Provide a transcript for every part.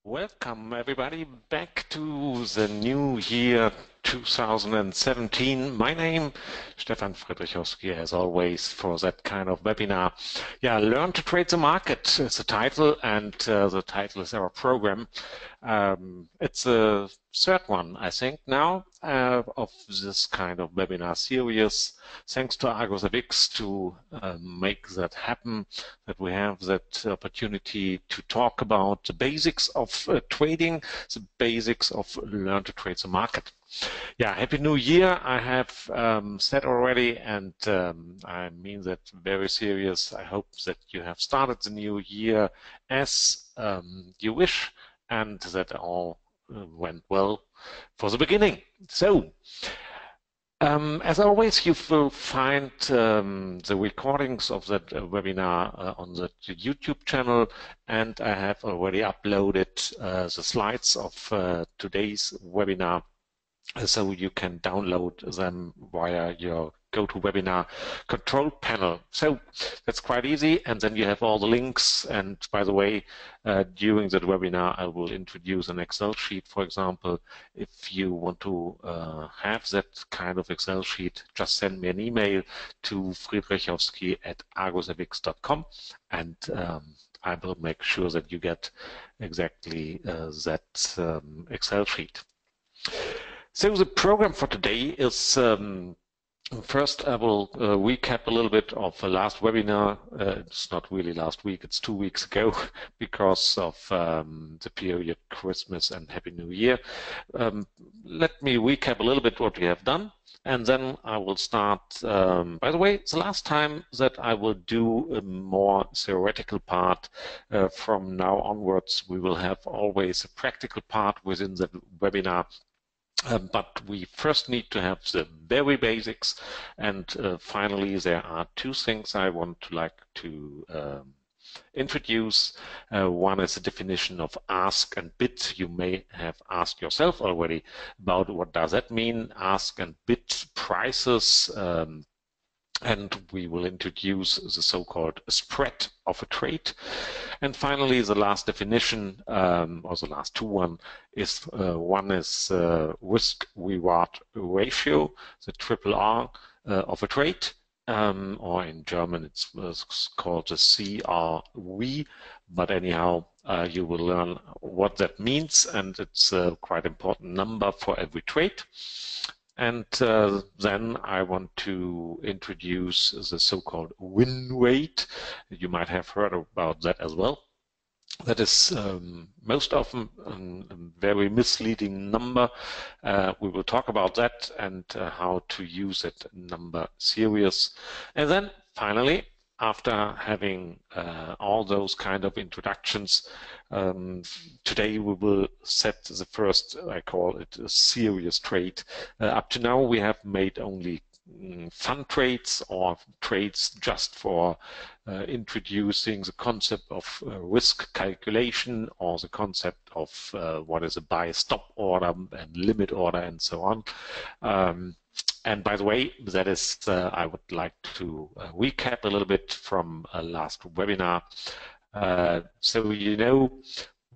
Welcome everybody back to the new year 2017. My name Stefan Friedrichowski, as always, for that kind of webinar. Yeah, Learn to Trade the Market is the title, and the title is our program. It's a third one, I think, now of this kind of webinar series. Thanks to Algo-Trading to make that happen, that we have that opportunity to talk about the basics of trading, the basics of Learn to Trade the Market. Yeah, Happy New Year, I have said already, and I mean that very serious. I hope that you have started the new year as you wish, and that all went well for the beginning. So, as always, you will find the recordings of that webinar on the YouTube channel, and I have already uploaded the slides of today's webinar, so you can download them via your GoToWebinar control panel. So that's quite easy, and then you have all the links. And by the way, during that webinar, I will introduce an Excel sheet, for example. If you want to have that kind of Excel sheet, just send me an email to friedrichowski@argosavix.com, and I will make sure that you get exactly that Excel sheet. So the program for today is, first I will recap a little bit of the last webinar. It's not really last week, it's 2 weeks ago because of the period Christmas and Happy New Year. Let me recap a little bit what we have done, and then I will start. By the way, it's the last time that I will do a more theoretical part. From now onwards, we will have always a practical part within the webinar. But we first need to have the very basics, and finally there are two things I want to introduce. One is the definition of ask and bid. You may have asked yourself already about what does that mean, ask and bid prices, and we will introduce the so-called spread of a trade. And finally, the last definition, or the last one is risk-reward ratio, the RRR of a trade, or in German it's called the CRV. But anyhow, you will learn what that means, and it's a quite important number for every trade. And then I want to introduce the so-called Winweight. You might have heard about that as well. That is most often a very misleading number. We will talk about that and how to use that number serious. And then finally, after having all those kind of introductions, today we will set the first, I call it a serious trade. Up to now we have made only fun trades or trades just for introducing the concept of risk calculation, or the concept of what is a buy-stop order and limit order and so on. And by the way, that is, I would like to recap a little bit from last webinar. So you know,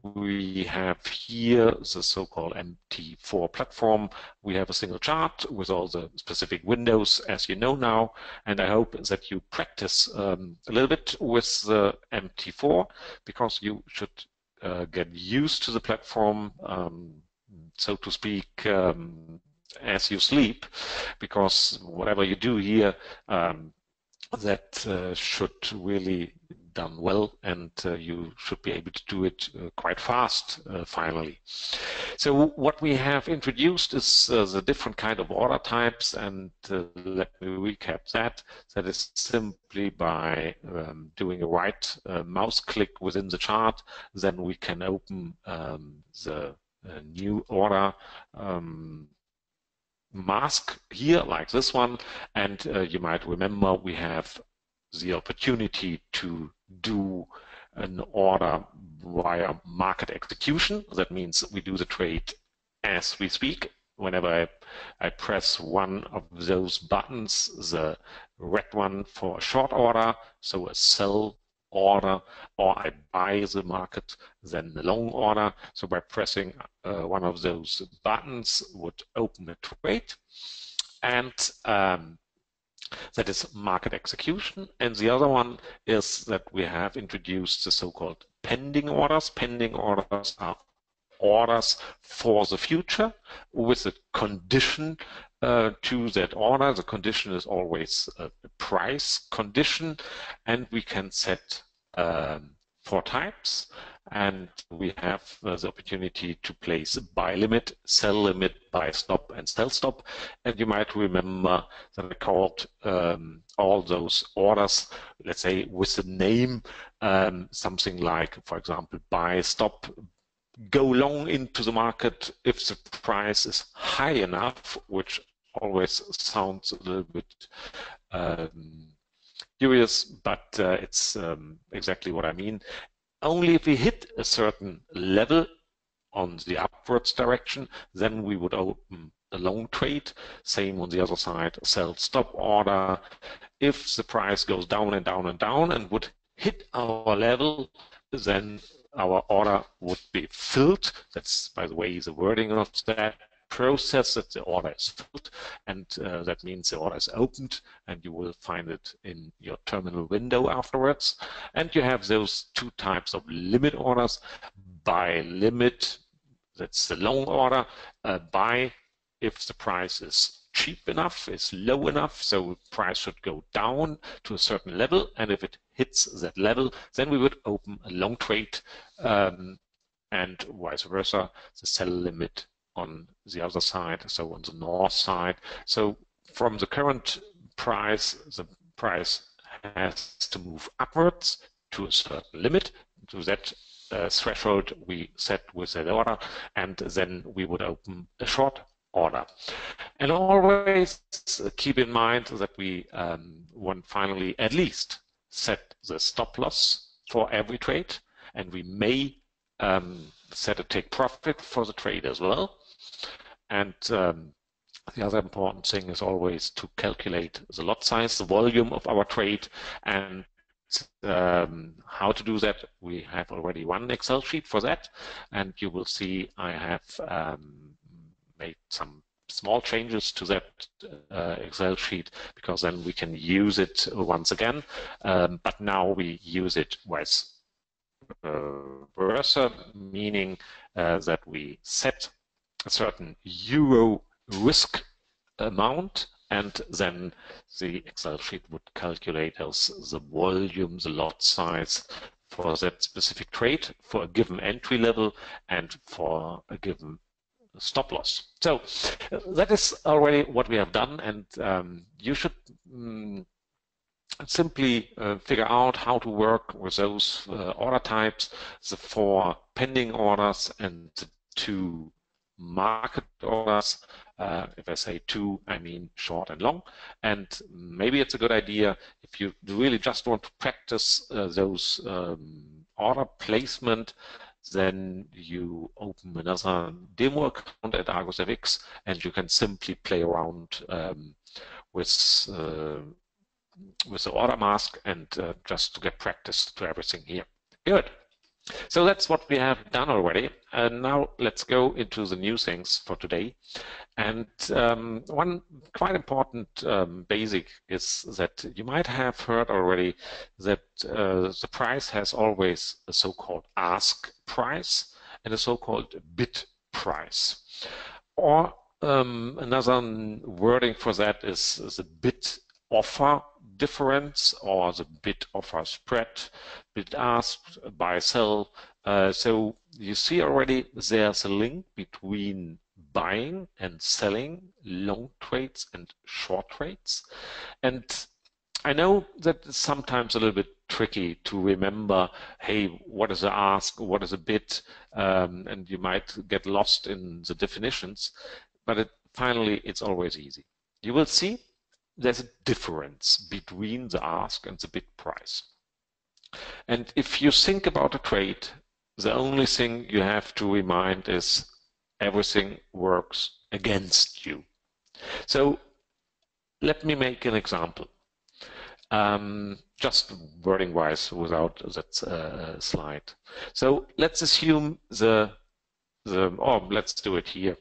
we have here the so-called MT4 platform. We have a single chart with all the specific windows, as you know now, and I hope that you practice a little bit with the MT4, because you should get used to the platform, so to speak, as you sleep, because whatever you do here, that should really done well, and you should be able to do it quite fast finally. So what we have introduced is the different kind of order types, and let me recap that. That is simply by doing a right mouse click within the chart, then we can open the new order mask here, like this one, and you might remember we have the opportunity to do an order via market execution. That means we do the trade as we speak. Whenever I press one of those buttons, the red one for a short order, so a sell order, or I buy the market, then the long order. So by pressing one of those buttons would open a trade, and that is market execution. And the other one is that we have introduced the so-called pending orders. Pending orders are orders for the future with a condition to that order. The condition is always a price condition, and we can set 4 types, and we have the opportunity to place buy limit, sell limit, buy stop, and sell stop. And you might remember that I called all those orders, let's say, with the name, something like, for example, buy stop, go long into the market if the price is high enough, which always sounds a little bit curious, but it's exactly what I mean. Only if we hit a certain level on the upwards direction, then we would open a long trade. Same on the other side, sell stop order. If the price goes down and down and down and would hit our level, then our order would be filled. That's, by the way, the wording of that process, that the order is filled, and that means the order is opened, and you will find it in your terminal window afterwards. And you have those 2 types of limit orders. Buy limit, that's the long order. Buy if the price is cheap enough, is low enough, so the price should go down to a certain level, and if it hits that level, then we would open a long trade, and vice versa, the sell limit on the other side, so on the north side. So from the current price, the price has to move upwards to a certain limit, to that threshold we set with that order, and then we would open a short order. And always keep in mind that we want finally at least set the stop loss for every trade, and we may set a take profit for the trade as well. And the other important thing is always to calculate the lot size, the volume of our trade. And how to do that, we have already one Excel sheet for that, and you will see I have made some small changes to that Excel sheet, because then we can use it once again, but now we use it vice versa, meaning that we set a certain euro risk amount, and then the Excel sheet would calculate us the volume, the lot size for that specific trade, for a given entry level, and for a given stop loss. So that is already what we have done, and you should simply figure out how to work with those order types, the 4 pending orders and the 2 market orders. If I say 2, I mean short and long. And maybe it's a good idea, if you really just want to practice those order placement, then you open another demo account at ArgosFX, and you can simply play around with the order mask, and just to get practice to everything here. Good. So that's what we have done already. And now let's go into the new things for today. And one quite important basic is that you might have heard already that the price has always a so-called ask price and a so-called bid price. Or another wording for that is the bid offer difference, or the bid offer spread, bid ask, buy sell. So you see already there's a link between buying and selling long trades and short trades. And I know that it's sometimes a little bit tricky to remember, hey, what is the ask, what is a bid, and you might get lost in the definitions, but finally it's always easy. You will see there's a difference between the ask and the bid price. And if you think about a trade, the only thing you have to remind is everything works against you. So let me make an example. just wording-wise without that slide. So let's assume or let's do it here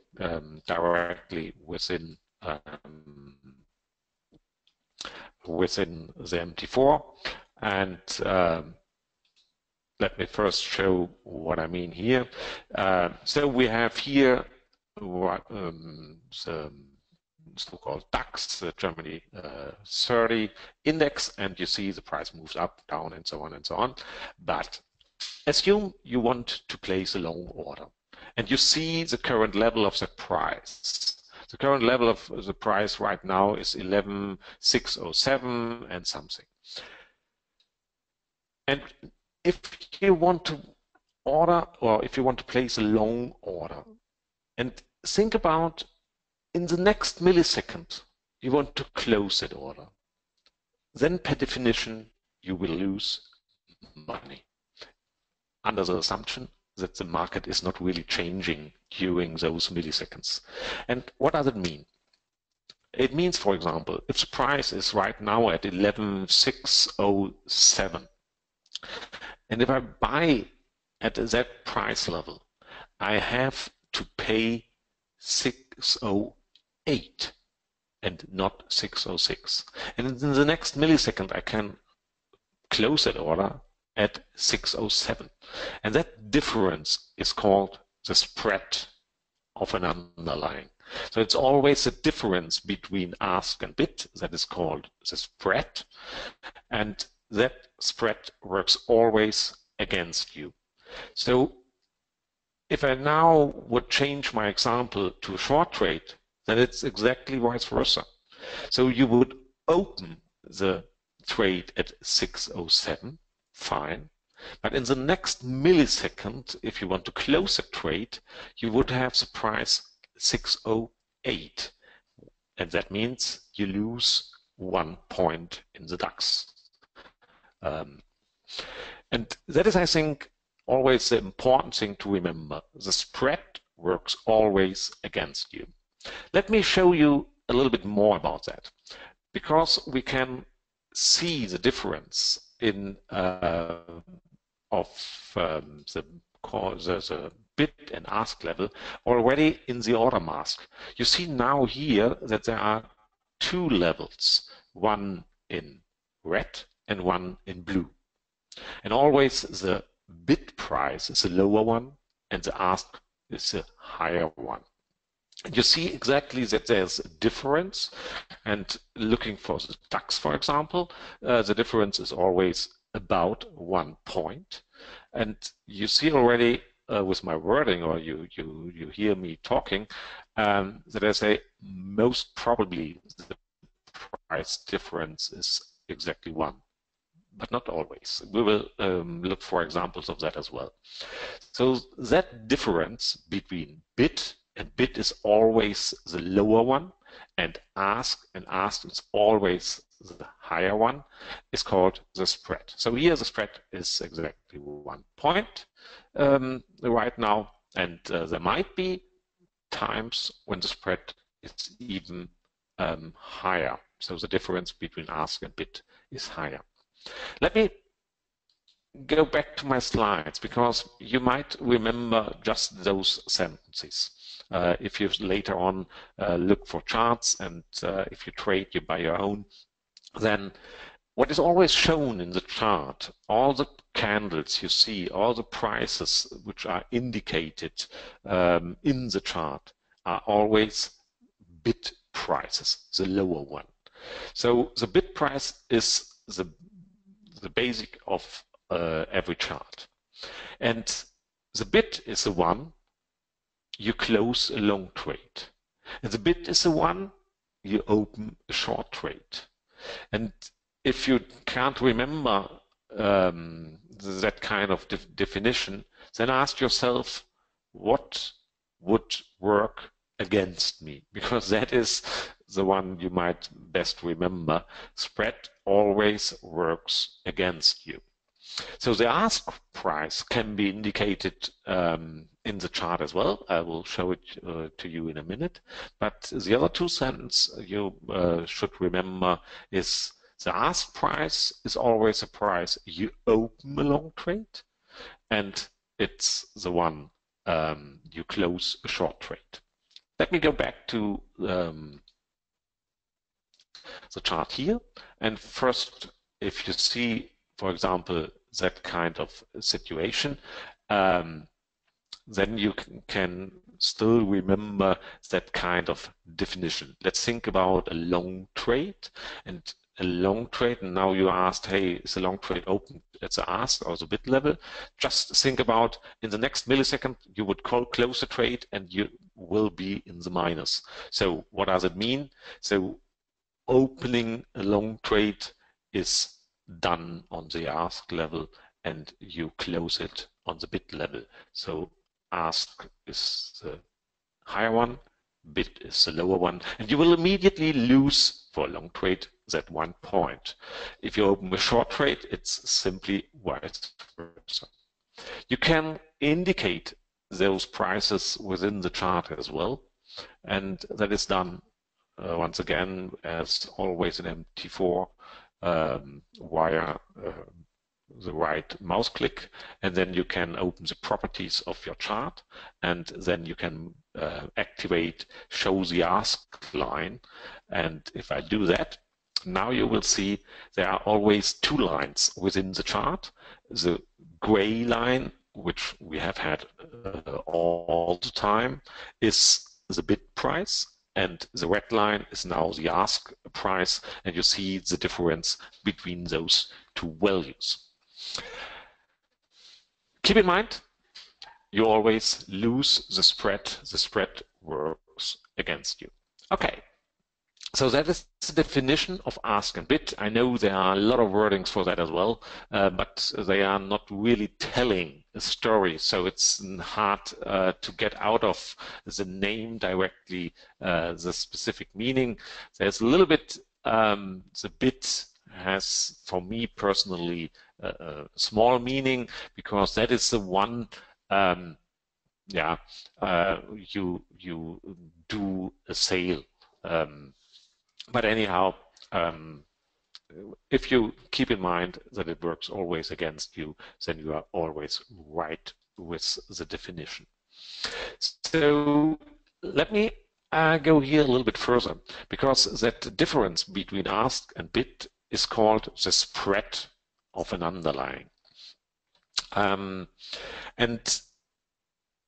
directly within the MT4, and let me first show what I mean here. So we have here the so-called DAX, the Germany 30 index, and you see the price moves up, down, and so on and so on. But assume you want to place a long order, and you see the current level of the price. The current level of the price right now is 11,607 and something. And if you want to order, or if you want to place a long order, and think about in the next millisecond you want to close that order, then per definition you will lose money under the assumption that the market is not really changing during those milliseconds. And what does it mean? It means, for example, if the price is right now at 11,607, and if I buy at that price level, I have to pay 608 and not 606. And in the next millisecond, I can close that order at 607. And that difference is called the spread of an underlying. So it's always the difference between ask and bid that is called the spread. And that spread works always against you. So if I now would change my example to a short trade, then it's exactly vice versa. So you would open the trade at 607, fine. But in the next millisecond, if you want to close a trade, you would have the price 608. And that means you lose 1 point in the DAX. And that is, I think, always the important thing to remember. The spread works always against you. Let me show you a little bit more about that, because we can see the difference in the bid and ask level already in the order mask. You see now here that there are two levels, one in red and one in blue. And always the bid price is the lower one and the ask is the higher one. And you see exactly that there's a difference. And looking for the DAX, for example, the difference is always about 1 point. And you see already with my wording, or you hear me talking, that I say most probably the price difference is exactly 1. But not always. We will look for examples of that as well. So that difference between bid and bid is always the lower one, and ask is always the higher one, is called the spread. So here the spread is exactly 1 point right now, and there might be times when the spread is even higher. So the difference between ask and bid is higher. Let me go back to my slides, because you might remember just those sentences. If you later on look for charts, and if you trade, you buy your own, then what is always shown in the chart, all the candles you see, all the prices which are indicated in the chart are always bid prices, the lower one. So the bid price is the basic of every chart. And the bid is the one you close a long trade. And the bid is the one you open a short trade. And if you can't remember that kind of definition, then ask yourself, what would work against me? Because that is the one you might best remember. Spread always works against you. So the ask price can be indicated in the chart as well. I will show it to you in a minute. But the other two sentences you should remember is The ask price is always the price you open a long trade, and it's the one you close a short trade. Let me go back to the chart here. And first, if you see, for example, that kind of situation, then you can still remember that kind of definition. Let's think about a long trade, and a long trade, and now you asked, hey, is a long trade open at the ask or the bid level? Just think about, in the next millisecond, you would close the trade and you will be in the minus. So what does it mean? So opening a long trade is done on the ask level and you close it on the bid level. So ask is the higher one, bid is the lower one, and you will immediately lose for a long trade that 1 point. If you open a short trade, it's simply vice versa. You can indicate those prices within the chart as well, and that is done once again, as always in MT4, via the right mouse click, and then you can open the properties of your chart, and then you can activate show the ask line. And if I do that, now you will see there are always 2 lines within the chart. The gray line, which we have had all the time, is the bid price, and the red line is now the ask price, and you see the difference between those 2 values. Keep in mind, you always lose the spread works against you. Okay, so that is the definition of ask and bid. I know there are a lot of wordings for that as well, but they are not really telling a story, so it's hard to get out of the name directly the specific meaning. There's a little bit, the bid has, for me personally, a small meaning, because that is the one you do a sale. But anyhow, if you keep in mind that it works always against you, then you are always right with the definition. So let me go here a little bit further, because that difference between ask and bid is called the spread of an underlying. And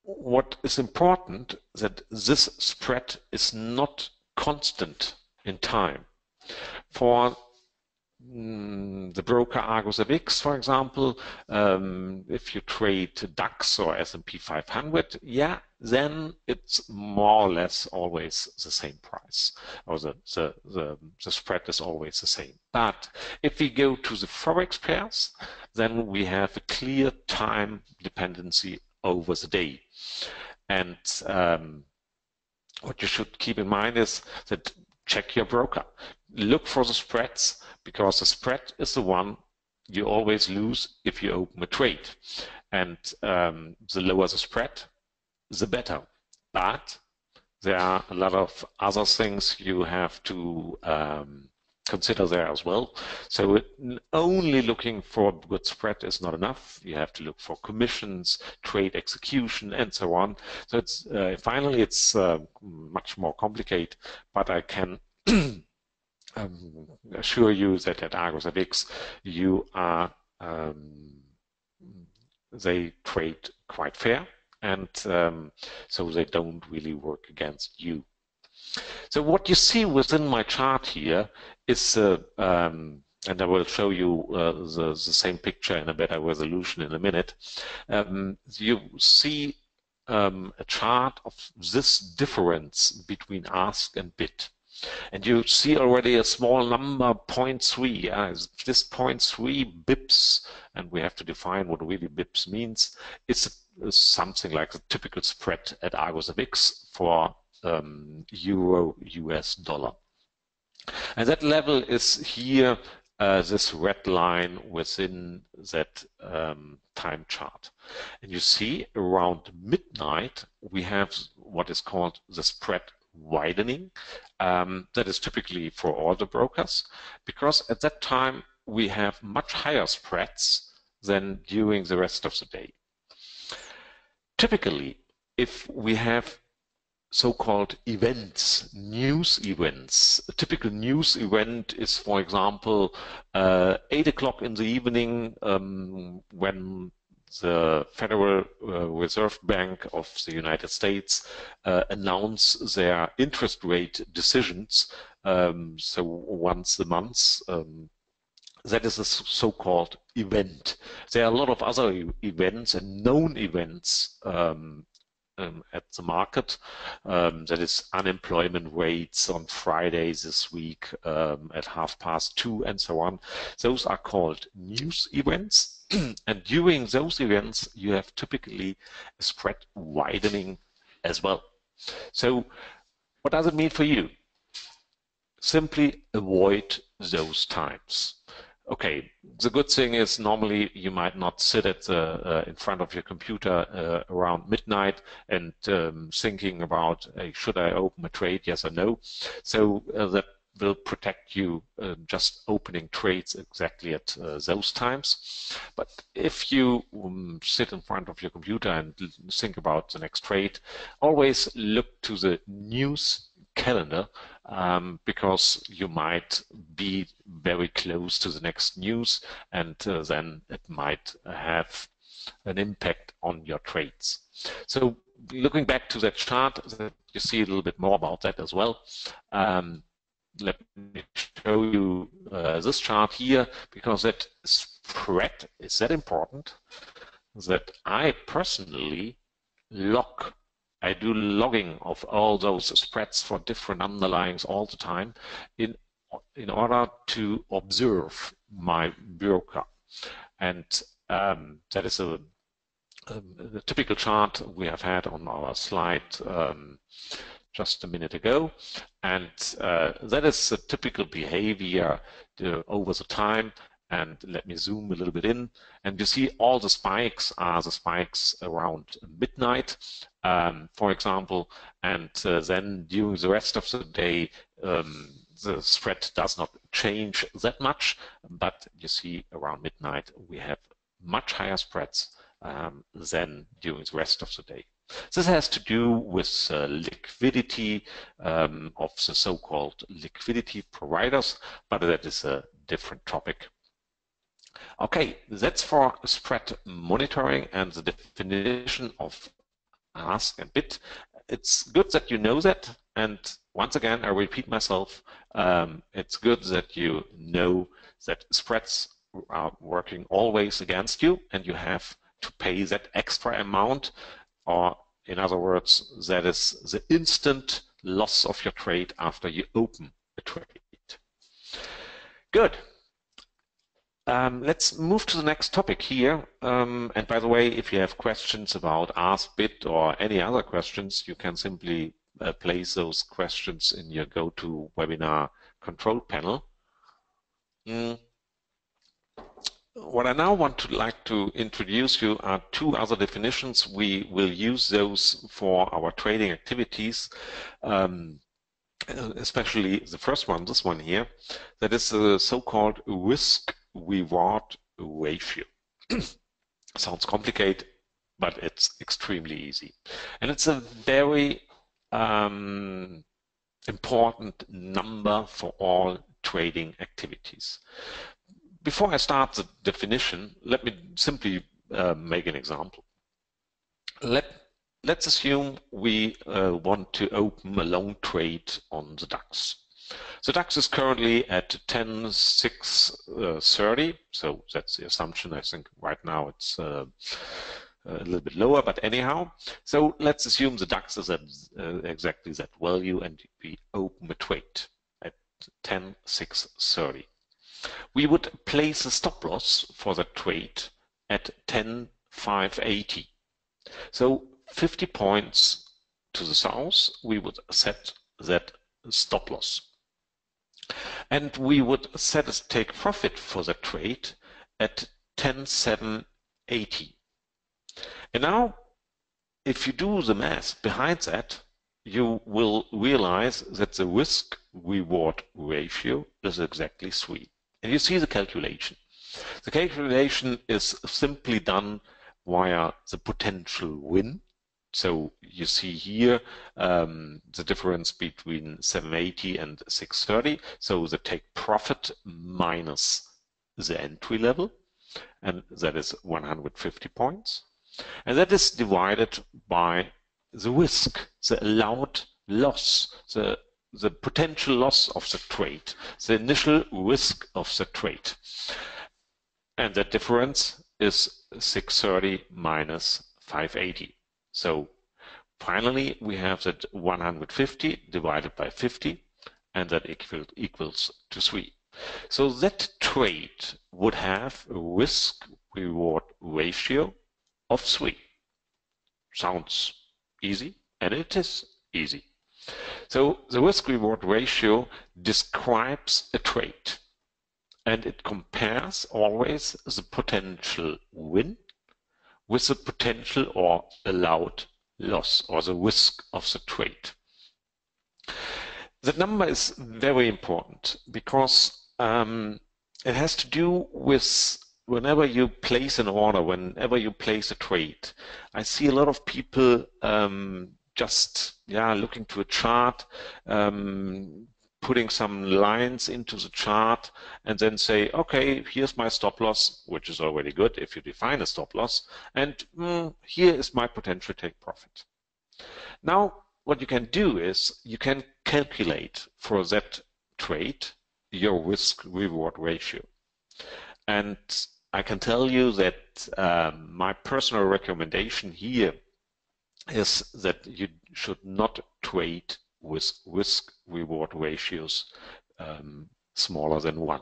what is important, that this spread is not constant in time. For the broker Argus-FX, for example, if you trade DAX or S&P 500, yeah, then it's more or less always the same price, or the spread is always the same. But if we go to the Forex pairs, then we have a clear time dependency over the day. And what you should keep in mind is that check your broker. Look for the spreads, because the spread is the one you always lose if you open a trade. And the lower the spread, the better. But there are a lot of other things you have to consider there as well. So only looking for a good spread is not enough. You have to look for commissions, trade execution, and so on. So it's finally it's much more complicated, but I can assure you that at Argus-FX you are they trade quite fair, and so they don't really work against you. So what you see within my chart here is, and I will show you the same picture in a better resolution in a minute. You see a chart of this difference between ask and bid. And you see already a small number, 0.3. This 0.3 bips, and we have to define what really bips means. It's something like the typical spread at Argus-FX for euro US dollar. And that level is here, this red line within that time chart. And you see around midnight we have what is called the spread widening. That is typically for all the brokers, because at that time we have much higher spreads than during the rest of the day. Typically, if we have so-called events, news events. A typical news event is, for example, 8 o'clock in the evening when the Federal Reserve Bank of the United States announce their interest rate decisions, so once a month. That is a so-called event. There are a lot of other events and known events at the market. That is unemployment rates on Friday this week at 2:30 and so on. Those are called news events. And during those events, you have typically a spread widening as well. So what does it mean for you? Simply avoid those times. Okay, the good thing is normally you might not sit at the in front of your computer around midnight and thinking about, hey, should I open a trade, yes or no? So that will protect you just opening trades exactly at those times. But if you sit in front of your computer and think about the next trade, always look to the news calendar, because you might be very close to the next news, and then it might have an impact on your trades. So looking back to that chart, you see a little bit more about that as well. Let me show you this chart here, because that spread is that important that I personally I do logging of all those spreads for different underlyings all the time in order to observe my broker. And that is a typical chart we have had on our slide just a minute ago. And that is a typical behavior over the time. And let me zoom a little bit in, and you see all the spikes are the spikes around midnight, for example, and then during the rest of the day the spread does not change that much, but you see around midnight we have much higher spreads than during the rest of the day. This has to do with liquidity of the so-called liquidity providers, but that is a different topic. Okay, that's for spread monitoring and the definition of ask and bid. It's good that you know that, and once again, I repeat myself, it's good that you know that spreads are working always against you, and you have to pay that extra amount, or in other words, that is the instant loss of your trade after you open a trade. Good. Let's move to the next topic here. And by the way, if you have questions about ask, bid, or any other questions, you can simply place those questions in your GoToWebinar control panel. What I now like to introduce you are two other definitions. We will use those for our trading activities, especially the first one, this one here, that is the so-called risk-reward ratio. Sounds complicated, but it's extremely easy. And it's a very important number for all trading activities. Before I start the definition, let me simply make an example. Let's assume we want to open a long trade on the DAX. The DAX is currently at 10,630, so that's the assumption. I think right now it's a little bit lower, but anyhow. So let's assume the DAX is at exactly that value, and we open a trade at 10,630. We would place a stop loss for the trade at 10,580. So 50 points to the south, we would set that stop loss. And we would set a take profit for the trade at 10,780. And now, if you do the math behind that, you will realize that the risk-reward ratio is exactly 3. And you see the calculation. The calculation is simply done via the potential win. So you see here the difference between 780 and 630. So the take profit minus the entry level, and that is 150 points. And that is divided by the risk, the allowed loss, the potential loss of the trade, the initial risk of the trade. And that difference is 630 minus 580. So finally, we have that 150 divided by 50, and that equals to 3. So that trade would have a risk-reward ratio of 3. Sounds easy, and it is easy. So the risk-reward ratio describes a trade, and it compares always the potential win with the potential or allowed loss, or the risk of the trade. The number is very important because it has to do with whenever you place an order, whenever you place a trade. I see a lot of people just looking to a chart, putting some lines into the chart, and then say, okay, here's my stop loss, which is already good if you define a stop loss, and here is my potential take profit. Now, what you can do is you can calculate for that trade your risk-reward ratio. And I can tell you that my personal recommendation here is that you should not trade with risk-reward ratios smaller than 1.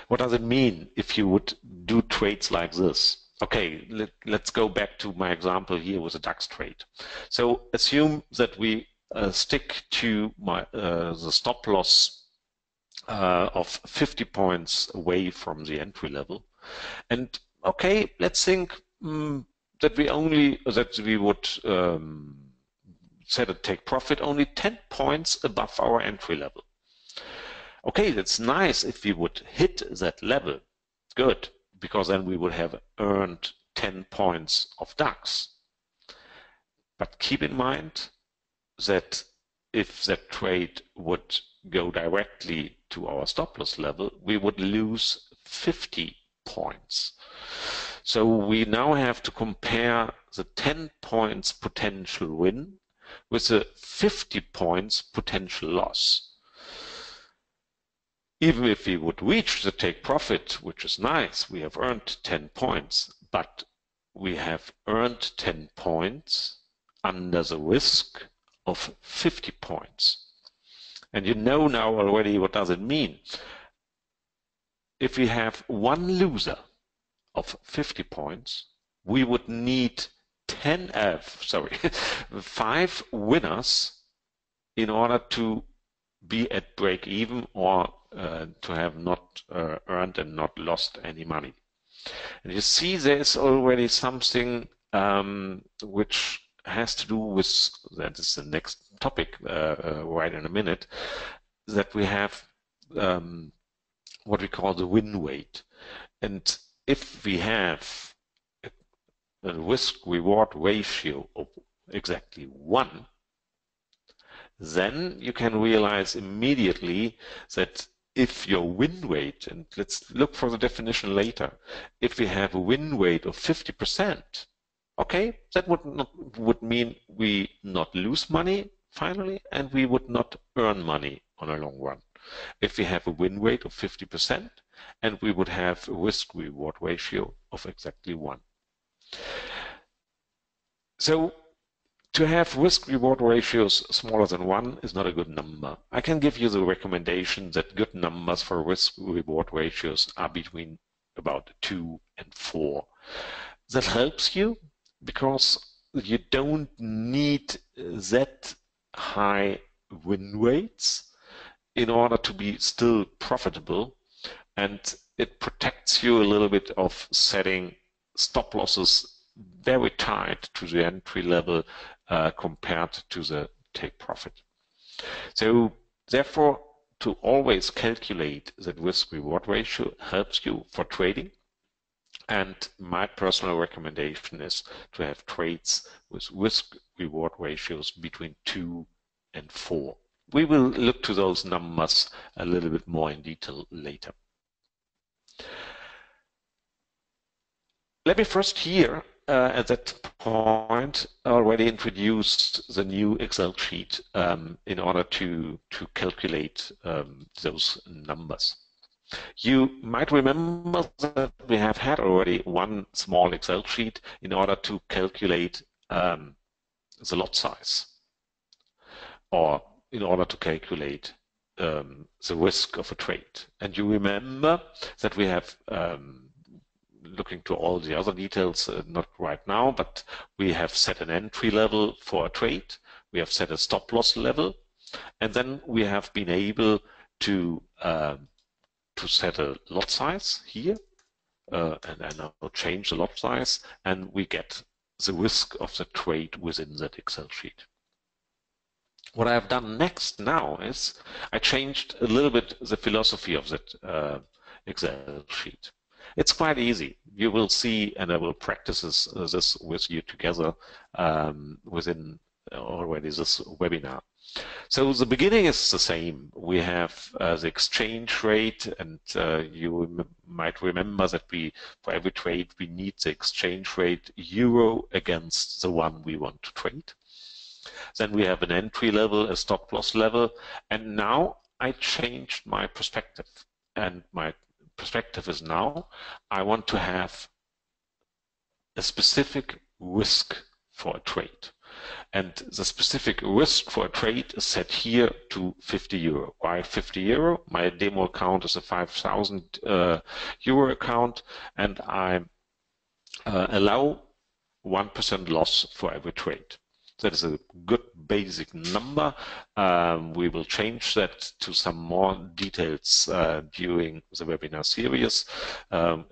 What does it mean if you would do trades like this? Okay, let's go back to my example here with a DAX trade. So assume that we stick to the stop loss of 50 points away from the entry level. And okay, let's think that we would set a take profit only 10 points above our entry level. Okay, that's nice if we would hit that level. Good, because then we would have earned 10 points of DAX. But keep in mind that if that trade would go directly to our stop loss level, we would lose 50 points. So we now have to compare the 10 points potential win with the 50 points potential loss. Even if we would reach the take profit, which is nice, we have earned 10 points, but we have earned 10 points under the risk of 50 points. And you know now already what does it mean. If we have one loser of 50 points, we would need 5 winners in order to be at break even or to have not earned and not lost any money. And you see there's already something which has to do with, that is the next topic right in a minute, that we have what we call the win weight. And if we have a risk-reward ratio of exactly 1, then you can realize immediately that if your win rate, and let's look for the definition later, if we have a win rate of 50%, okay, that would mean we not lose money finally, and we would not earn money on a long run. If we have a win rate of 50%, and we would have a risk-reward ratio of exactly 1. So to have risk-reward ratios smaller than 1 is not a good number. I can give you the recommendation that good numbers for risk-reward ratios are between about 2 and 4. That helps you because you don't need that high win rates in order to be still profitable, and it protects you a little bit of setting stop losses very tight to the entry level compared to the take profit. So therefore, to always calculate that risk-reward ratio helps you for trading. And my personal recommendation is to have trades with risk-reward ratios between 2 and 4. We will look to those numbers a little bit more in detail later. Let me first here, at that point, already introduce the new Excel sheet in order to calculate those numbers. You might remember that we have had already one small Excel sheet in order to calculate the lot size, or in order to calculate the risk of a trade. And you remember that we have, looking to all the other details, not right now, but we have set an entry level for a trade, we have set a stop loss level, and then we have been able to set a lot size here, and I'll change the lot size, and we get the risk of the trade within that Excel sheet. What I have done next now is I changed a little bit the philosophy of that Excel sheet. It's quite easy. You will see, and I will practice this with you together within already this webinar. So the beginning is the same. We have the exchange rate, and you might remember that for every trade, we need the exchange rate euro against the one we want to trade. Then we have an entry level, a stop loss level, and now I changed my perspective. And my perspective is now I want to have a specific risk for a trade. And the specific risk for a trade is set here to 50 euro. Why 50 euro? My demo account is a 5,000 euro account, and I allow 1% loss for every trade. That is a good basic number. We will change that to some more details during the webinar series, and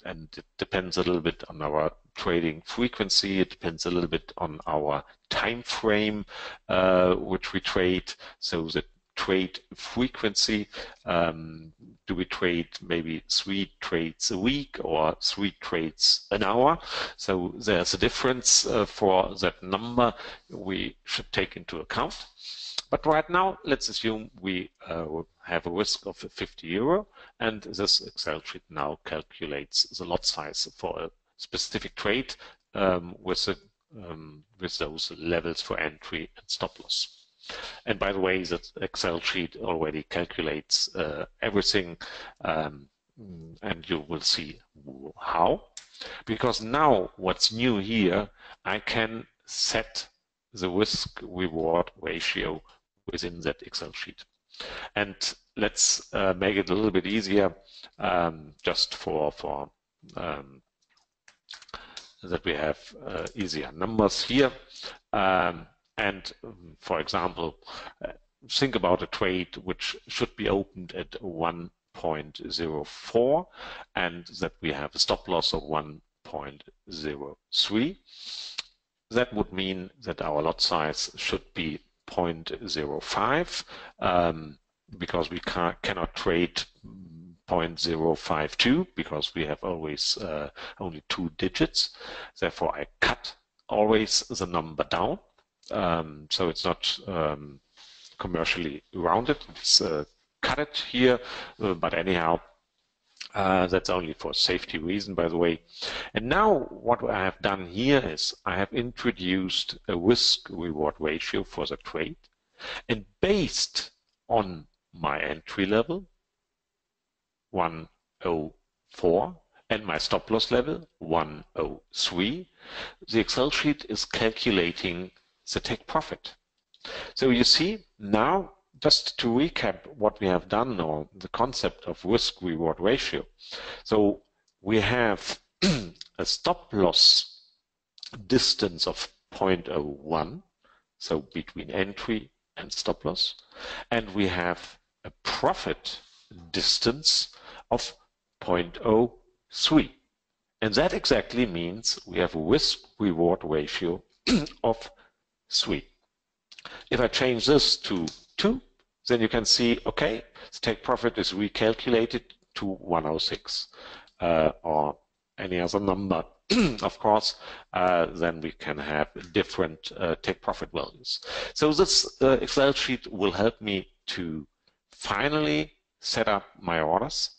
it depends a little bit on our trading frequency. It depends a little bit on our time frame which we trade. So the trade frequency, do we trade maybe 3 trades a week or 3 trades an hour? So there's a difference for that number we should take into account. But right now, let's assume we have a risk of 50 euro, and this Excel sheet now calculates the lot size for a specific trade with those levels for entry and stop loss. And by the way, that Excel sheet already calculates everything, and you will see how. Because now what's new here, I can set the risk-reward ratio within that Excel sheet. And let's make it a little bit easier, just for that we have easier numbers here. And for example, think about a trade which should be opened at 1.04, and that we have a stop loss of 1.03. That would mean that our lot size should be 0.05, because we cannot trade 0.052 because we have always only 2 digits. Therefore, I cut always the number down. So it's not commercially rounded, it's cut it here, but anyhow, that's only for safety reason, by the way. And now what I have done here is I have introduced a risk-reward ratio for the trade, and based on my entry level, 104, and my stop loss level, 103, the Excel sheet is calculating the take profit. So you see, now just to recap what we have done, or the concept of risk-reward ratio. So we have a stop loss distance of 0.01, so between entry and stop loss, and we have a profit distance of 0.03. And that exactly means we have a risk-reward ratio of 3. If I change this to 2, then you can see, okay, the take profit is recalculated to 106 or any other number. Of course, then we can have different take profit values. So this Excel sheet will help me to finally set up my orders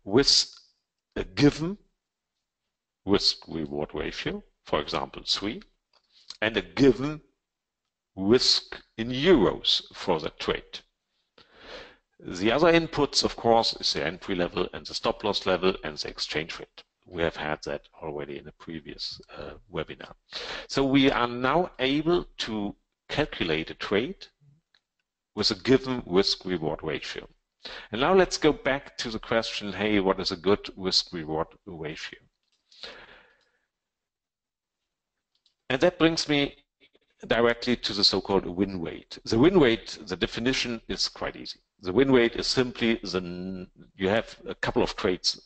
with a given risk-reward ratio, for example, 3, and a given risk in euros for the trade. The other inputs, of course, is the entry level and the stop loss level and the exchange rate. We have had that already in a previous webinar. So we are now able to calculate a trade with a given risk-reward ratio. And now let's go back to the question, hey, what is a good risk-reward ratio? And that brings me directly to the so-called win weight. The win weight, the definition is quite easy. The win weight is simply you have a couple of trades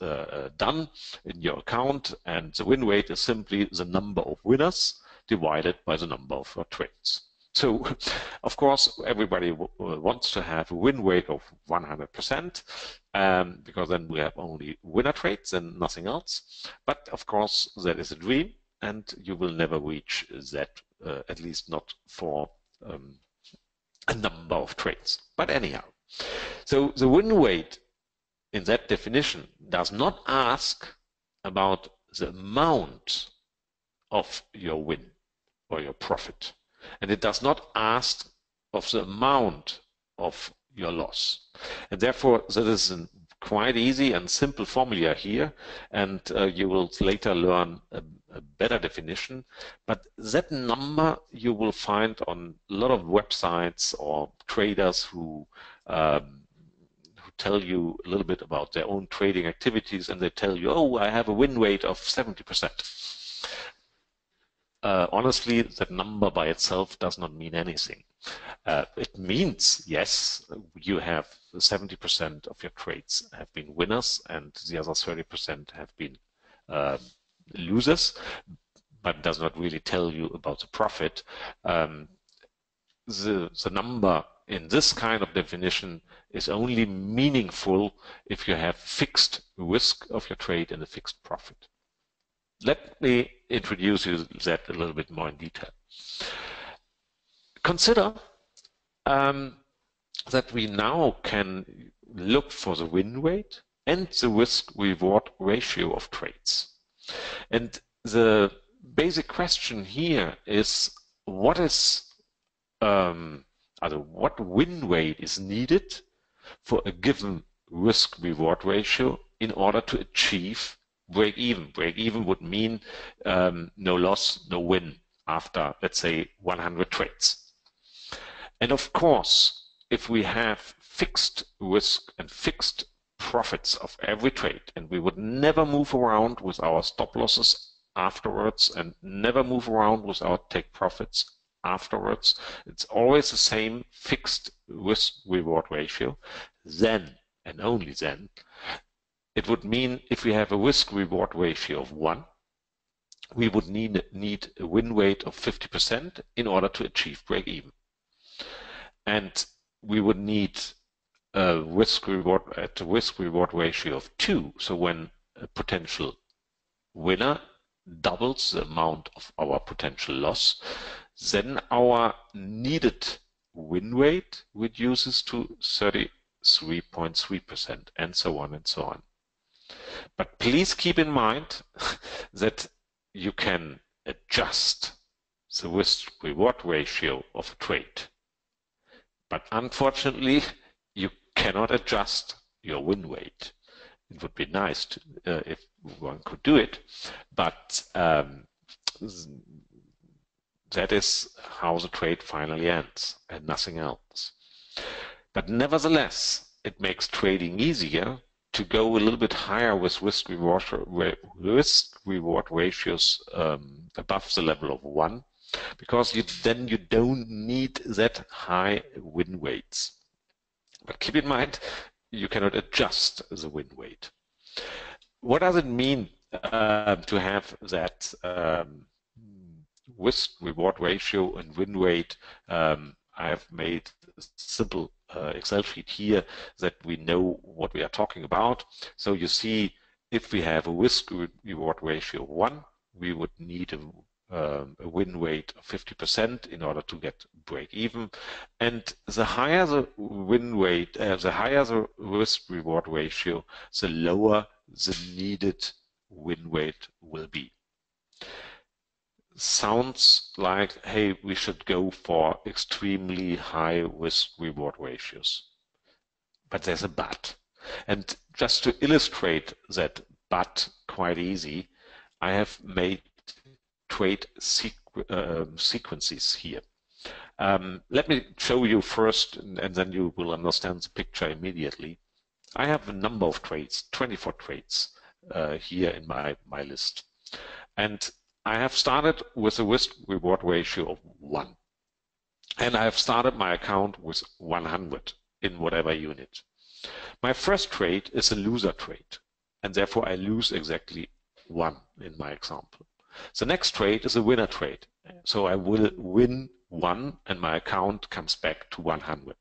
done in your account, and the win weight is simply the number of winners divided by the number of trades. So, of course, everybody wants to have a win weight of 100%, because then we have only winner trades and nothing else. But of course, that is a dream, and you will never reach that, at least not for a number of trades. But anyhow, so the win weight in that definition does not ask about the amount of your win or your profit. And it does not ask of the amount of your loss. And therefore, that is a quite easy and simple formula here, and you will later learn a better definition. But that number you will find on a lot of websites or traders who tell you a little bit about their own trading activities, and they tell you, oh, I have a win rate of 70%. Honestly, that number by itself does not mean anything. It means, yes, you have 70% of your trades have been winners and the other 30% have been losers, but does not really tell you about the profit. The number in this kind of definition is only meaningful if you have fixed risk of your trade and a fixed profit. Let me introduce you that a little bit more in detail. Consider that we now can look for the win rate and the risk-reward ratio of trades. And the basic question here is, what win rate is needed for a given risk-reward ratio in order to achieve break even. Break even would mean no loss, no win after, let's say, 100 trades. And of course, if we have fixed risk and fixed profits of every trade, and we would never move around with our stop losses afterwards and never move around with our take profits afterwards, it's always the same fixed risk-reward ratio, then and only then, it would mean if we have a risk-reward ratio of 1, we would need a win rate of 50% in order to achieve break-even. And we would need a risk-reward ratio of 2. So when a potential winner doubles the amount of our potential loss, then our needed win rate reduces to 33.3%, and so on and so on. But please keep in mind that you can adjust the risk-reward ratio of a trade. But unfortunately, you cannot adjust your win rate. It would be nice to, if one could do it, but that is how the trade finally ends and nothing else. But nevertheless, it makes trading easier to go a little bit higher with risk-reward ratios above the level of 1, because then you don't need that high win weights. But keep in mind, you cannot adjust the win weight. What does it mean to have that risk-reward ratio and win weight I have made a simple Excel sheet here that we know what we are talking about. So you see, if we have a risk-reward ratio of 1, we would need a win weight of 50% in order to get break even. And the higher the win weight, the higher the risk-reward ratio, the lower the needed win weight will be. Sounds like, hey, we should go for extremely high risk-reward ratios. But there's a but. And just to illustrate that but quite easy, I have made trade sequences here. Let me show you first, and then you will understand the picture immediately. I have a number of trades, 24 trades here in my list. And I have started with a risk-reward ratio of 1. And I have started my account with 100 in whatever unit. My first trade is a loser trade, and therefore I lose exactly 1 in my example. The next trade is a winner trade, so I will win 1 and my account comes back to 100.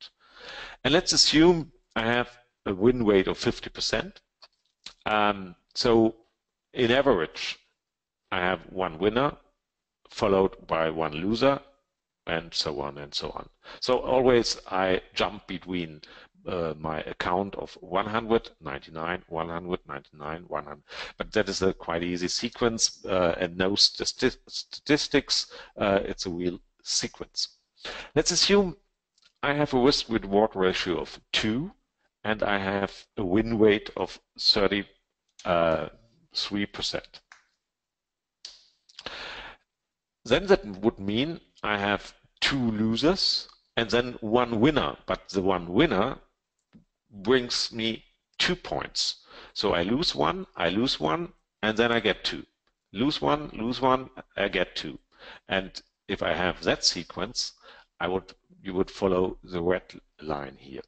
And let's assume I have a win rate of 50%. So in average, I have 1 winner followed by 1 loser, and so on and so on. So always I jump between my account of 100, 99, 100, 99, 100. But that is a quite easy sequence and no statistics. It's a real sequence. Let's assume I have a risk-reward ratio of 2 and I have a win rate of 33%. Then that would mean I have 2 losers and then 1 winner, but the 1 winner brings me 2 points. So I lose 1, and then I get 2. Lose 1, I get 2. And if I have that sequence, you would follow the red line here.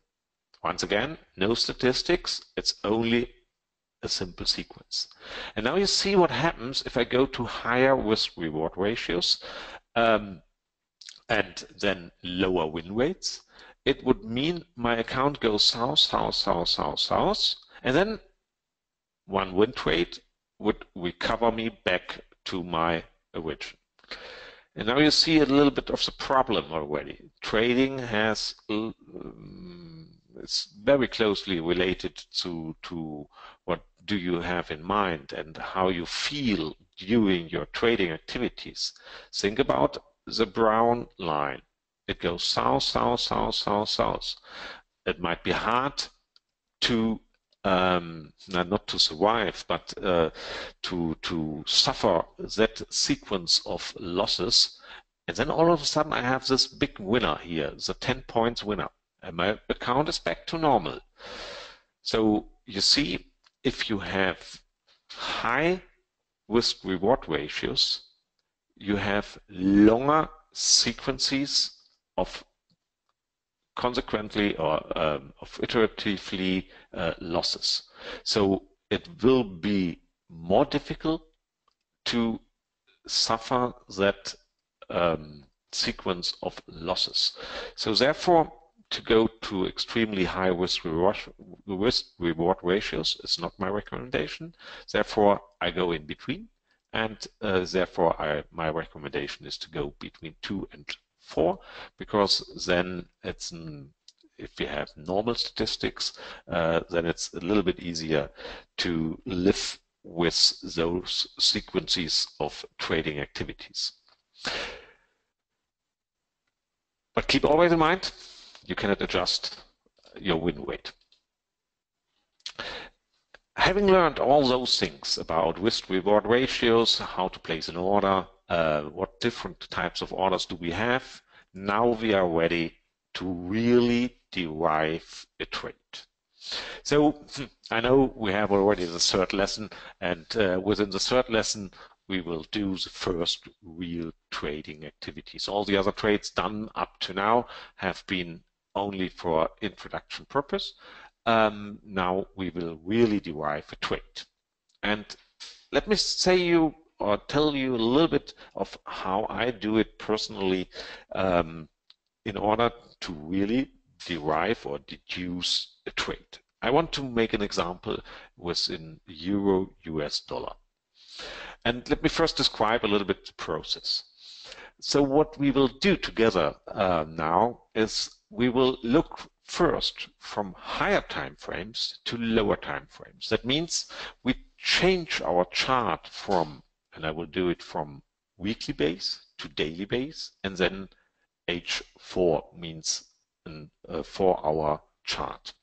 Once again, no statistics, it's only a simple sequence. And now you see what happens if I go to higher risk-reward ratios and then lower win rates. It would mean my account goes south, south, south, south, south, and then 1 win trade would recover me back to my origin. And now you see a little bit of the problem already. Trading has it's very closely related to what do you have in mind and how you feel during your trading activities. Think about the brown line. It goes south, south, south, south, south. It might be hard to not to survive, but to suffer that sequence of losses. And then all of a sudden I have this big winner here, the 10 points winner, and my account is back to normal. So you see, if you have high risk-reward ratios, you have longer sequences of consequently or of iteratively losses. So it will be more difficult to suffer that sequence of losses. So therefore, to go to extremely high risk-reward ratios is not my recommendation. Therefore, I go in between, and therefore my recommendation is to go between 2 and 4, because then it's if we have normal statistics, then it's a little bit easier to live with those sequences of trading activities. But keep always in mind, you cannot adjust your win rate. Having learned all those things about risk-reward ratios, how to place an order, what different types of orders do we have, now we are ready to really derive a trade. So I know we have already the 3rd lesson, and within the 3rd lesson we will do the first real trading activities. All the other trades done up to now have been only for introduction purpose. Now we will really derive a trade. And let me tell you a little bit of how I do it personally in order to really derive or deduce a trade. I want to make an example within euro US dollar. And let me first describe a little bit the process. So what we will do together now is we will look first from higher time frames to lower time frames. That means we change our chart from, and I will do it from weekly base to daily base, and then H4 means a 4-hour chart.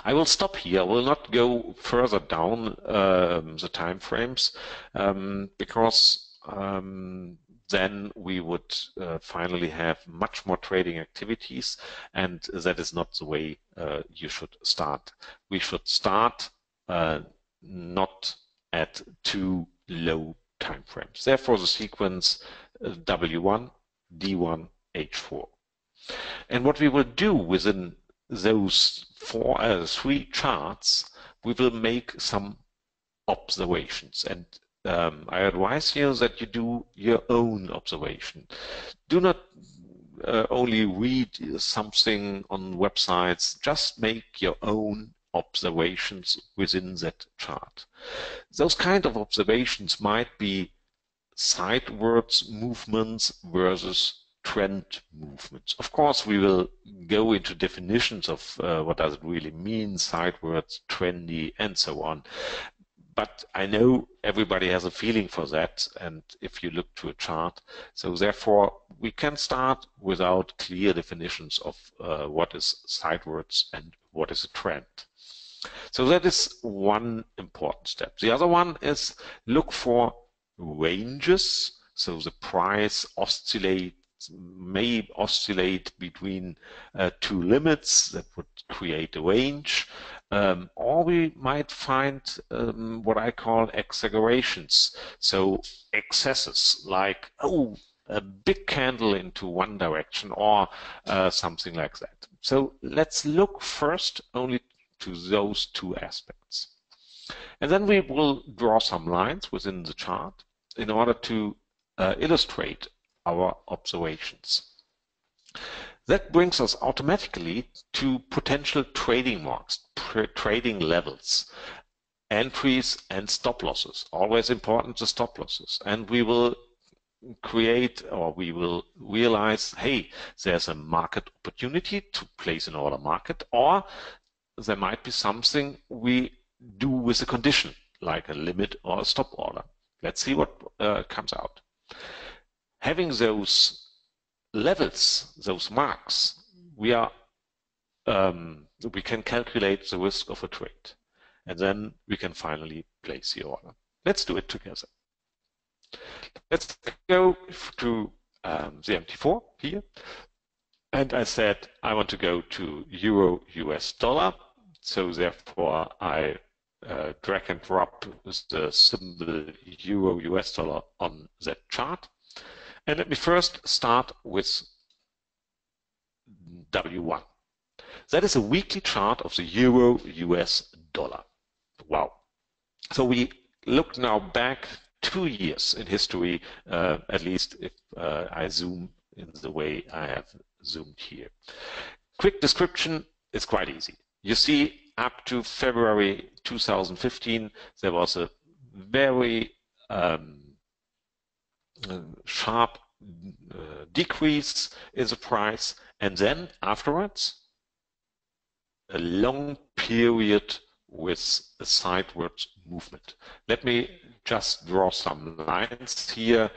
I will stop here. I will not go further down the time frames because then we would finally have much more trading activities, and that is not the way you should start. We should start not at too low time frames. Therefore, the sequence W1, D1, H4. And what we will do within those three charts, we will make some observations. And I advise you that you do your own observation. Do not only read something on websites, just make your own observations within that chart. Those kind of observations might be sidewards movements versus trend movements. Of course, we will go into definitions of what does it really mean, sidewards, trendy, and so on. But I know everybody has a feeling for that, and if you look to a chart, so therefore we can start without clear definitions of what is sidewards and what is a trend. So that is one important step. The other one is look for ranges. So the price may oscillate between two limits that would create a range, or we might find what I call exaggerations, so excesses like, oh, a big candle into one direction or something like that. So let's look first only to those two aspects. And then we will draw some lines within the chart in order to illustrate our observations. That brings us automatically to potential trading marks, trading levels, entries and stop losses. Always important, the stop losses. And we will create, or we will realize, hey, there's a market opportunity to place an order market, or there might be something we do with a condition, like a limit or a stop order. Let's see what comes out. Having those levels, those marks, we can calculate the risk of a trade, and then we can finally place the order. Let's do it together. Let's go to the MT4 here, and I said I want to go to Euro US dollar, so therefore I drag and drop the symbol Euro US dollar on that chart. And let me first start with W1. That is a weekly chart of the Euro US dollar. Wow. So we look now back 2 years in history, at least if I zoom in the way I have zoomed here. Quick description is quite easy. You see, up to February 2015, there was a very sharp decrease in the price, and then afterwards a long period with a sideways movement. Let me just draw some lines here,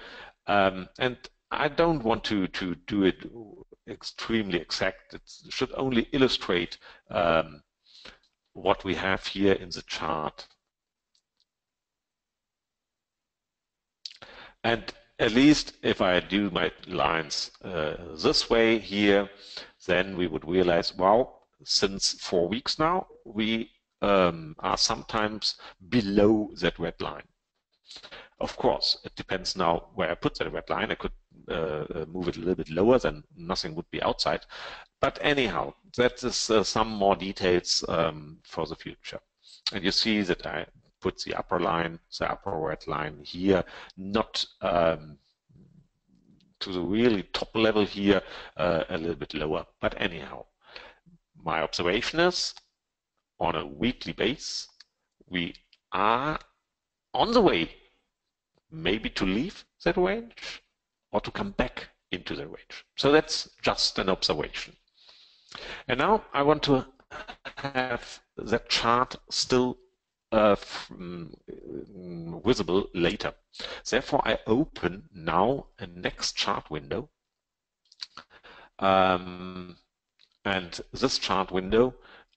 and I don't want to do it extremely exact. It should only illustrate what we have here in the chart. And at least if I do my lines this way here, then we would realize, wow, since 4 weeks now, we are sometimes below that red line. Of course, it depends now where I put that red line. I could move it a little bit lower, then nothing would be outside. But anyhow, that is some more details for the future. And you see that I put the upper line, the upper red line here, not to the really top level here, a little bit lower. But anyhow, my observation is on a weekly base, we are on the way maybe to leave that range or to come back into the range. So that's just an observation. And now I want to have that chart still visible later. Therefore, I open now a next chart window. And this chart window,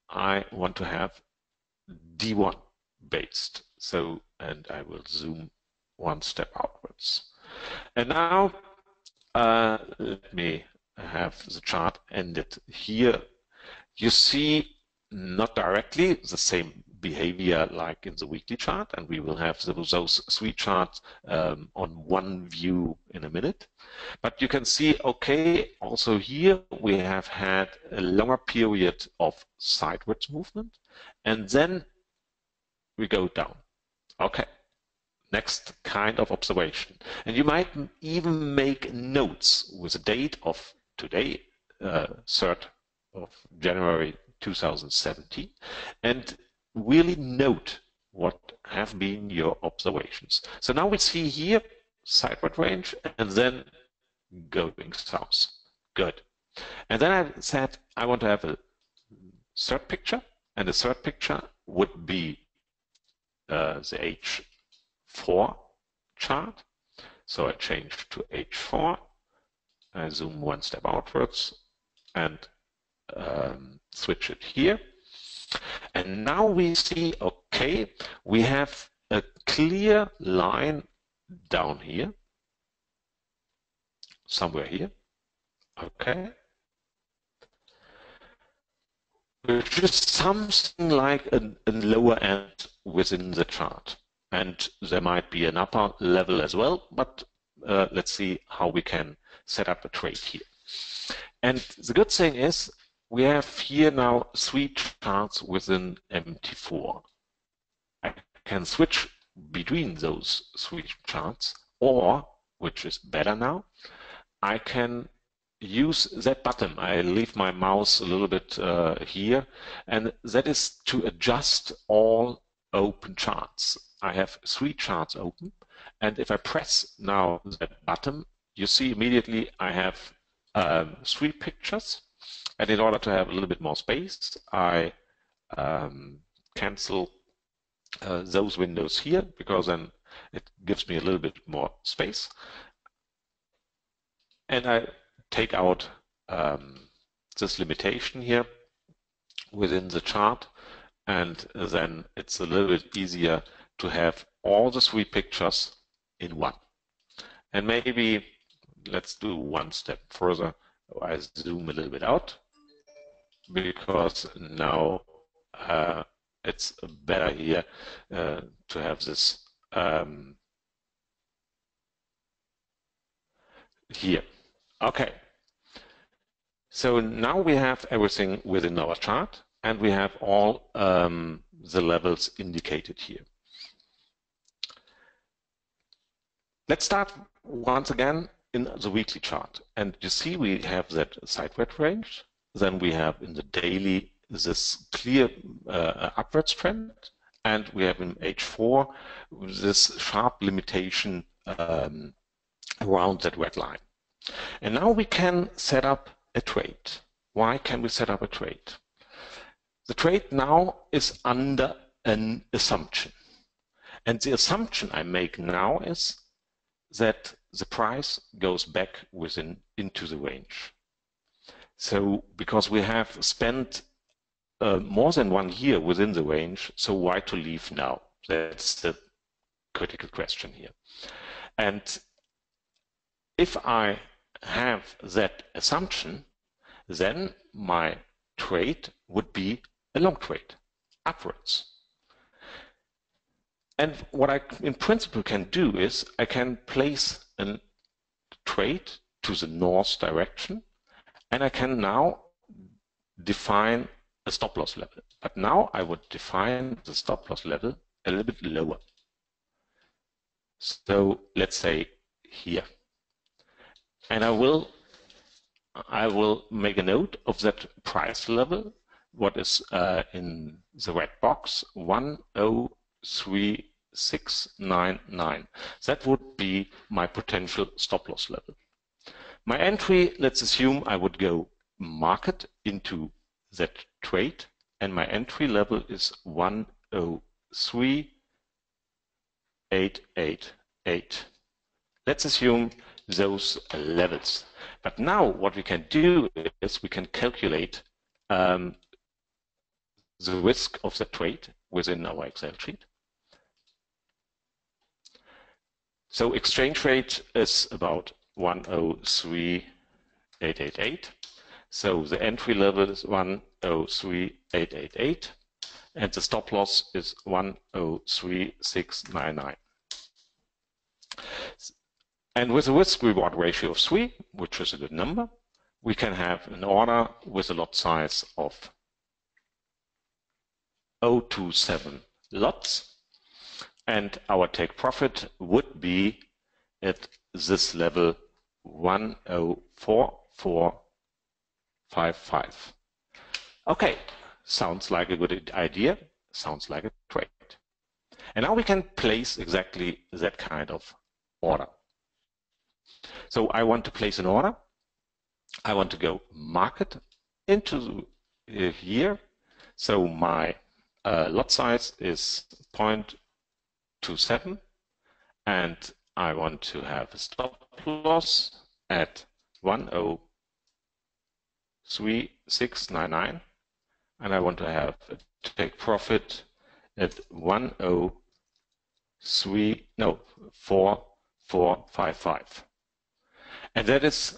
I want to have D1 based. So, and I will zoom one step outwards. And now, let me have the chart ended here. You see not directly the same behavior like in the weekly chart, and we will have those three charts on one view in a minute. But you can see, okay, also here we have had a longer period of sideways movement, and then we go down. Okay, next kind of observation. And you might even make notes with the date of today, 3rd of January 2017, and really note what have been your observations. So now we see here sideward range and then going south. Good. And then I said I want to have a third picture, and the third picture would be the H4 chart. So I change to H4. I zoom one step outwards and switch it here. And now we see, okay, we have a clear line down here, somewhere here, okay, which is something like a lower end within the chart. And there might be an upper level as well, but let's see how we can set up a trade here. And the good thing is, we have here now three charts within MT4. I can switch between those three charts, or, which is better now, I can use that button. I leave my mouse a little bit here, and that is to adjust all open charts. I have three charts open, and if I press now that button, you see immediately I have three pictures. And in order to have a little bit more space, I cancel those windows here, because then it gives me a little bit more space. And I take out this limitation here within the chart, and then it's a little bit easier to have all the three pictures in one. And maybe let's do one step further. I zoom a little bit out, because now it's better here to have this here. Okay, so now we have everything within our chart, and we have all the levels indicated here. Let's start once again in the weekly chart, and you see we have that sideward range. Then we have in the daily this clear upwards trend, and we have in H4 this sharp limitation around that red line. And now we can set up a trade. Why can we set up a trade? The trade now is under an assumption, and the assumption I make now is that the price goes back into the range. So because we have spent more than 1 year within the range, so why to leave now? That's the critical question here. And if I have that assumption, then my trade would be a long trade, upwards. And what I in principle can do is I can place a trade to the north direction, and I can now define a stop loss level. But now I would define the stop loss level a little bit lower. So let's say here. and I will make a note of that price level, what is in the red box, 103,699. That would be my potential stop loss level. My entry, let's assume I would go market into that trade, and my entry level is 103,888. Let's assume those levels. But now what we can do is we can calculate the risk of the trade within our Excel sheet. So exchange rate is about 103,888. So the entry level is 103,888, and the stop loss is 103,699. And with a risk-reward ratio of 3, which is a good number, we can have an order with a lot size of 0.27 lots, and our take profit would be at this level 104,455. Okay, sounds like a good idea, sounds like a trade. And now we can place exactly that kind of order. So I want to place an order. I want to go market into here. So my lot size is 0.27, and I want to have a stop loss at 103,699, and I want to have a take profit at 103,455. And that is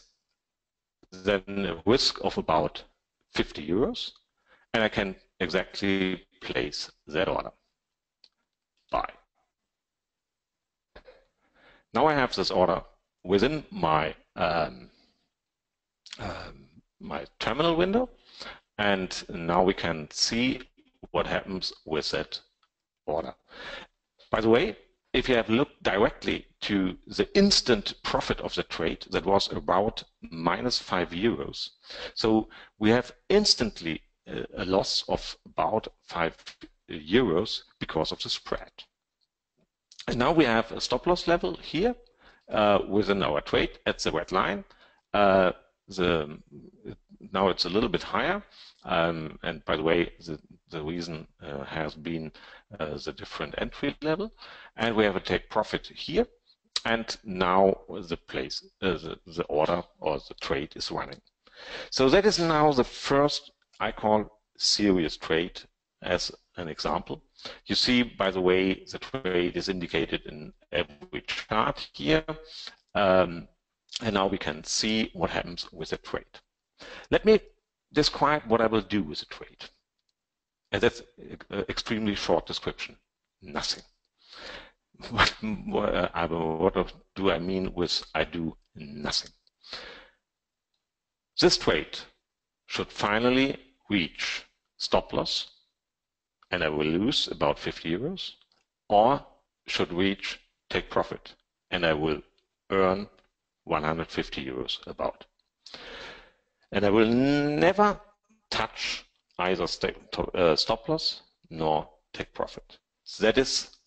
then a risk of about 50 euros, and I can exactly place that order. Buy. Now I have this order within my my terminal window, and now we can see what happens with that order. By the way, if you have looked directly to the instant profit of the trade, that was about -5 euros. So we have instantly a loss of about 5 euros because of the spread. And now we have a stop loss level here within our trade at the red line. Now it's a little bit higher, and by the way, the reason has been the different entry level, and we have a take profit here, and now the order or the trade is running. So that is now the first I call serious trade as an example. You see, by the way, the trade is indicated in every chart here, and now we can see what happens with the trade. Let me describe what I will do with the trade. And that's an extremely short description. Nothing. What do I mean with I do nothing? This trade should finally reach stop loss, and I will lose about 50 euros, or should reach take profit, and I will earn 150 euros about. And I will never touch either stop loss nor take profit. So that is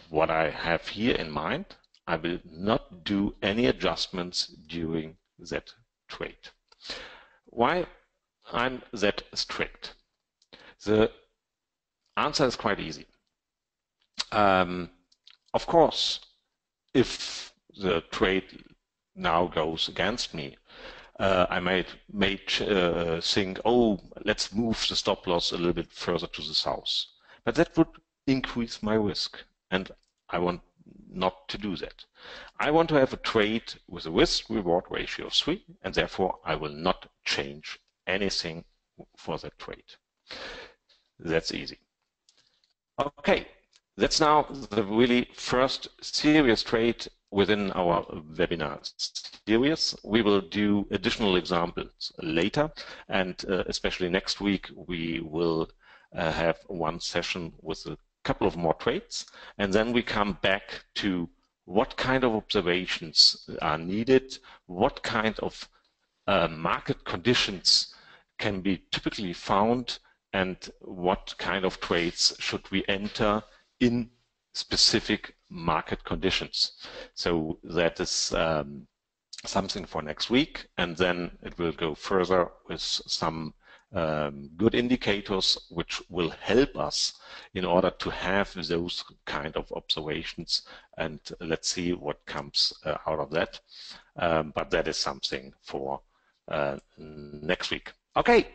what I have here in mind. I will not do any adjustments during that trade. Why I'm that strict? The answer is quite easy. Of course, if the trade now goes against me, I might think, oh, let's move the stop loss a little bit further to the south. But that would increase my risk, and I want not to do that. I want to have a trade with a risk-reward ratio of 3, and therefore I will not change anything for that trade. That's easy. Okay, that's now the really first serious trade within our webinar series. We will do additional examples later, and especially next week we will have one session with a couple of more trades, and then we come back to what kind of observations are needed, what kind of market conditions can be typically found, and what kind of trades should we enter in specific market conditions. So that is something for next week, and then it will go further with some good indicators which will help us in order to have those kind of observations, and let's see what comes out of that. But that is something for next week. Okay,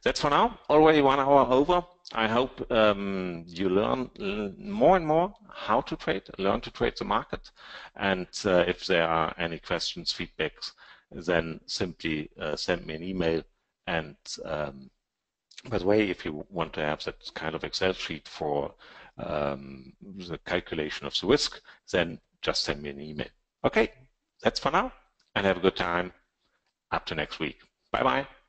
that's for now. Already 1 hour over. I hope you learn more and more how to trade, learn to trade the market. And if there are any questions, feedbacks, then simply send me an email. And by the way, if you want to have that kind of Excel sheet for the calculation of the risk, then just send me an email. Okay, that's for now, and have a good time. Up to next week. Bye-bye.